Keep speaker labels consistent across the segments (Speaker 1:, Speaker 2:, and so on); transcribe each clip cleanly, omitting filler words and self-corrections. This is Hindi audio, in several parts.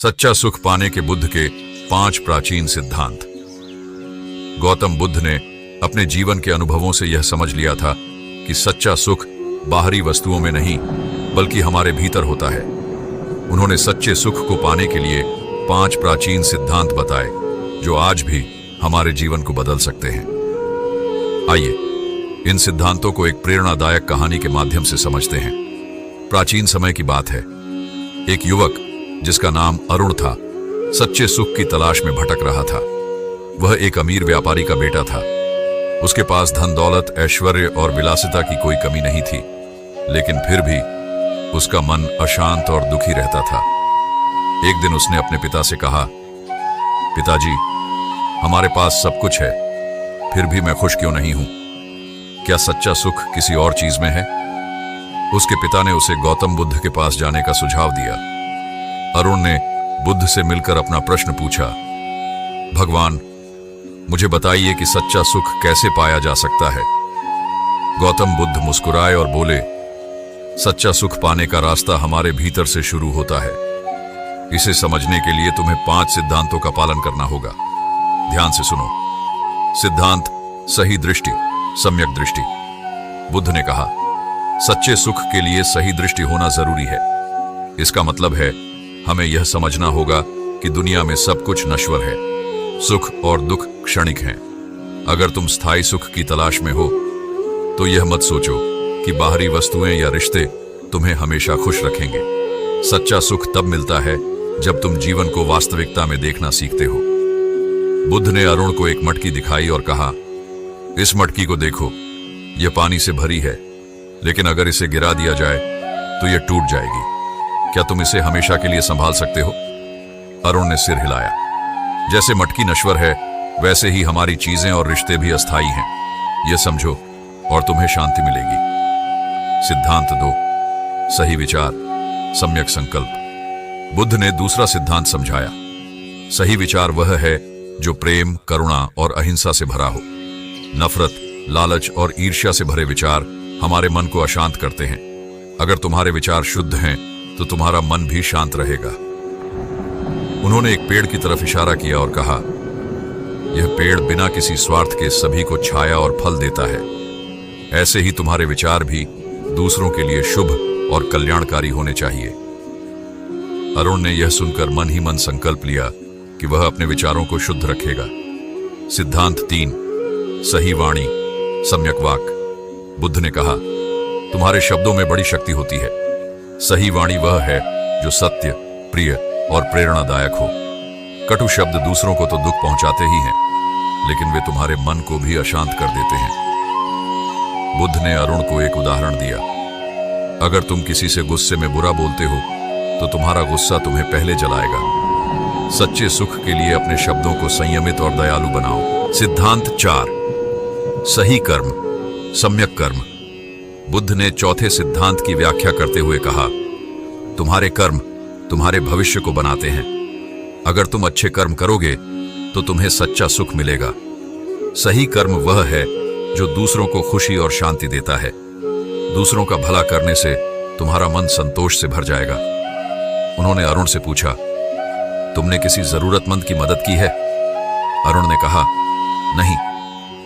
Speaker 1: सच्चा सुख पाने के बुद्ध के 5 प्राचीन सिद्धांत। गौतम बुद्ध ने अपने जीवन के अनुभवों से यह समझ लिया था कि सच्चा सुख बाहरी वस्तुओं में नहीं बल्कि हमारे भीतर होता है। उन्होंने सच्चे सुख को पाने के लिए 5 प्राचीन सिद्धांत बताए जो आज भी हमारे जीवन को बदल सकते हैं। आइए इन सिद्धांतों को एक प्रेरणादायक कहानी के माध्यम से समझते हैं। प्राचीन समय की बात है। एक युवक जिसका नाम अरुण था सच्चे सुख की तलाश में भटक रहा था। वह एक अमीर व्यापारी का बेटा था। उसके पास धन दौलत, ऐश्वर्य और विलासिता की कोई कमी नहीं थी, लेकिन फिर भी उसका मन अशांत और दुखी रहता था। एक दिन उसने अपने पिता से कहा, पिताजी, हमारे पास सब कुछ है, फिर भी मैं खुश क्यों नहीं हूं? क्या सच्चा सुख किसी और चीज में है? उसके पिता ने उसे गौतम बुद्ध के पास जाने का सुझाव दिया। अरुण ने बुद्ध से मिलकर अपना प्रश्न पूछा, भगवान, मुझे बताइए कि सच्चा सुख कैसे पाया जा सकता है? गौतम बुद्ध मुस्कुराए और बोले, सच्चा सुख पाने का रास्ता हमारे भीतर से शुरू होता है। इसे समझने के लिए तुम्हें 5 सिद्धांतों का पालन करना होगा। ध्यान से सुनो। सिद्धांत सही दृष्टि, सम्यक दृष्टि। बुद्ध ने कहा, सच्चे सुख के लिए सही दृष्टि होना जरूरी है। इसका मतलब है हमें यह समझना होगा कि दुनिया में सब कुछ नश्वर है, सुख और दुख क्षणिक हैं। अगर तुम स्थायी सुख की तलाश में हो तो यह मत सोचो कि बाहरी वस्तुएं या रिश्ते तुम्हें हमेशा खुश रखेंगे। सच्चा सुख तब मिलता है जब तुम जीवन को वास्तविकता में देखना सीखते हो। बुद्ध ने अरुण को एक मटकी दिखाई और कहा, इस मटकी को देखो, यह पानी से भरी है, लेकिन अगर इसे गिरा दिया जाए तो यह टूट जाएगी। क्या तुम इसे हमेशा के लिए संभाल सकते हो? अरुण ने सिर हिलाया। जैसे मटकी नश्वर है, वैसे ही हमारी चीजें और रिश्ते भी अस्थायी हैं। यह समझो और तुम्हें शांति मिलेगी। सिद्धांत 2 सही विचार, सम्यक संकल्प। बुद्ध ने दूसरा सिद्धांत समझाया। सही विचार वह है जो प्रेम, करुणा और अहिंसा से भरा हो। नफरत, लालच और ईर्ष्या से भरे विचार हमारे मन को अशांत करते हैं। अगर तुम्हारे विचार शुद्ध हैं तो तुम्हारा मन भी शांत रहेगा। उन्होंने एक पेड़ की तरफ इशारा किया और कहा, यह पेड़ बिना किसी स्वार्थ के सभी को छाया और फल देता है। ऐसे ही तुम्हारे विचार भी दूसरों के लिए शुभ और कल्याणकारी होने चाहिए। अरुण ने यह सुनकर मन ही मन संकल्प लिया कि वह अपने विचारों को शुद्ध रखेगा। सिद्धांत 3 सही वाणी, सम्यक वाक। बुद्ध ने कहा, तुम्हारे शब्दों में बड़ी शक्ति होती है। सही वाणी वह है जो सत्य, प्रिय और प्रेरणादायक हो। कटु शब्द दूसरों को तो दुख पहुंचाते ही हैं, लेकिन वे तुम्हारे मन को भी अशांत कर देते हैं। बुद्ध ने अरुण को एक उदाहरण दिया। अगर तुम किसी से गुस्से में बुरा बोलते हो तो तुम्हारा गुस्सा तुम्हें पहले जलाएगा। सच्चे सुख के लिए अपने शब्दों को संयमित और दयालु बनाओ। सिद्धांत 4 सही कर्म, सम्यक कर्म। बुद्ध ने चौथे सिद्धांत की व्याख्या करते हुए कहा, तुम्हारे कर्म तुम्हारे भविष्य को बनाते हैं। अगर तुम अच्छे कर्म करोगे तो तुम्हें सच्चा सुख मिलेगा। सही कर्म वह है जो दूसरों को खुशी और शांति देता है। दूसरों का भला करने से तुम्हारा मन संतोष से भर जाएगा। उन्होंने अरुण से पूछा, तुमने किसी जरूरतमंद की मदद की है? अरुण ने कहा, नहीं,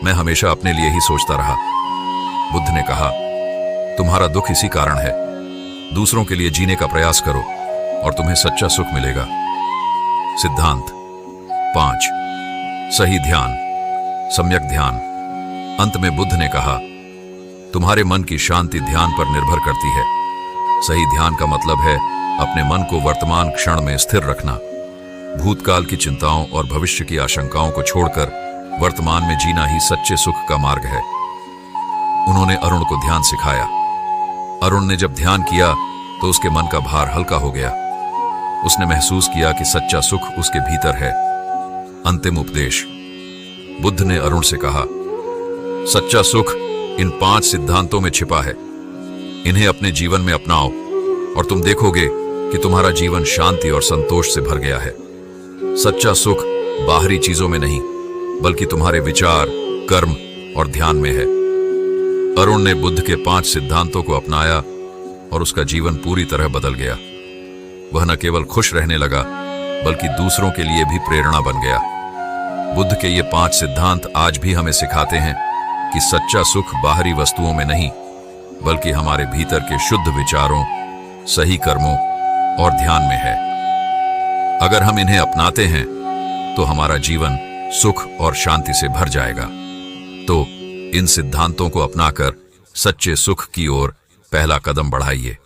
Speaker 1: मैं हमेशा अपने लिए ही सोचता रहा। बुद्ध ने कहा, तुम्हारा दुख इसी कारण है। दूसरों के लिए जीने का प्रयास करो और तुम्हें सच्चा सुख मिलेगा। सिद्धांत 5 सही ध्यान, सम्यक ध्यान। अंत में बुद्ध ने कहा, तुम्हारे मन की शांति ध्यान पर निर्भर करती है। सही ध्यान का मतलब है अपने मन को वर्तमान क्षण में स्थिर रखना। भूतकाल की चिंताओं और भविष्य की आशंकाओं को छोड़कर वर्तमान में जीना ही सच्चे सुख का मार्ग है। उन्होंने अरुण को ध्यान सिखाया। अरुण ने जब ध्यान किया तो उसके मन का भार हल्का हो गया। उसने महसूस किया कि सच्चा सुख उसके भीतर है। अंतिम उपदेश। बुद्ध ने अरुण से कहा, सच्चा सुख इन 5 सिद्धांतों में छिपा है। इन्हें अपने जीवन में अपनाओ और तुम देखोगे कि तुम्हारा जीवन शांति और संतोष से भर गया है। सच्चा सुख बाहरी चीजों में नहीं बल्कि तुम्हारे विचार, कर्म और ध्यान में है। अरुण ने बुद्ध के 5 सिद्धांतों को अपनाया और उसका जीवन पूरी तरह बदल गया। वह न केवल खुश रहने लगा बल्कि दूसरों के लिए भी प्रेरणा बन गया। बुद्ध के ये 5 सिद्धांत आज भी हमें सिखाते हैं कि सच्चा सुख बाहरी वस्तुओं में नहीं, बल्कि हमारे भीतर के शुद्ध विचारों, सही कर्मों और ध्यान में है। अगर हम इन्हें अपनाते हैं तो हमारा जीवन सुख और शांति से भर जाएगा। तो इन सिद्धांतों को अपनाकर सच्चे सुख की ओर पहला कदम बढ़ाइए।